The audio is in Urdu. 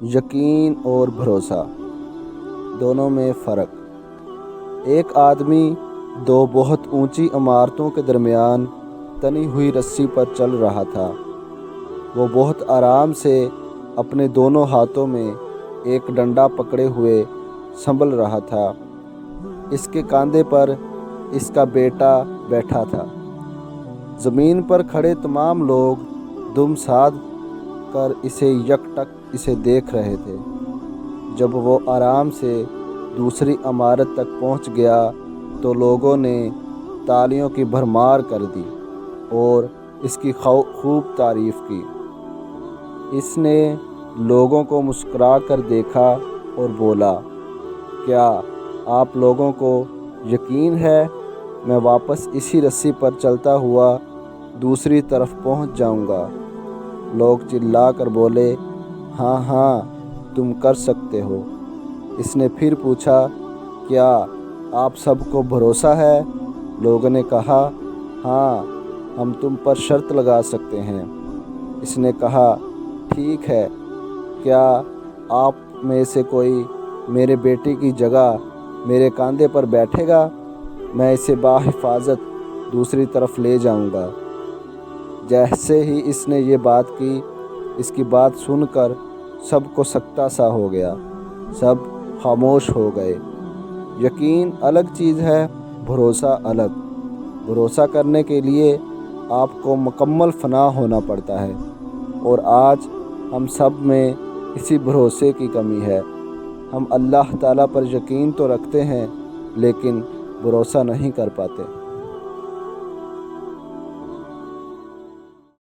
یقین اور بھروسہ دونوں میں فرق۔ ایک آدمی دو بہت اونچی عمارتوں کے درمیان تنی ہوئی رسی پر چل رہا تھا۔ وہ بہت آرام سے اپنے دونوں ہاتھوں میں ایک ڈنڈا پکڑے ہوئے سنبھل رہا تھا۔ اس کے کاندھے پر اس کا بیٹا بیٹھا تھا۔ زمین پر کھڑے تمام لوگ دم ساد کر اسے دیکھ رہے تھے۔ جب وہ آرام سے دوسری عمارت تک پہنچ گیا تو لوگوں نے تالیوں کی بھرمار کر دی اور اس کی خوب تعریف کی۔ اس نے لوگوں کو مسکرا کر دیکھا اور بولا، کیا آپ لوگوں کو یقین ہے میں واپس اسی رسی پر چلتا ہوا دوسری طرف پہنچ جاؤں گا؟ لوگ چلا کر بولے، ہاں ہاں تم کر سکتے ہو۔ اس نے پھر پوچھا، کیا آپ سب کو بھروسہ ہے؟ لوگوں نے کہا، ہاں ہم تم پر شرط لگا سکتے ہیں۔ اس نے کہا، ٹھیک ہے، کیا آپ میں سے کوئی میرے بیٹے کی جگہ میرے کاندھے پر بیٹھے گا؟ میں اسے بحفاظت دوسری طرف لے جاؤں گا۔ جیسے ہی اس نے یہ بات کی، اس کی بات سن کر سب کو سکتہ سا ہو گیا۔ سب خاموش ہو گئے۔ یقین الگ چیز ہے، بھروسہ الگ۔ بھروسہ کرنے کے لیے آپ کو مکمل فنا ہونا پڑتا ہے، اور آج ہم سب میں اسی بھروسے کی کمی ہے۔ ہم اللہ تعالیٰ پر یقین تو رکھتے ہیں لیکن بھروسہ نہیں کر پاتے۔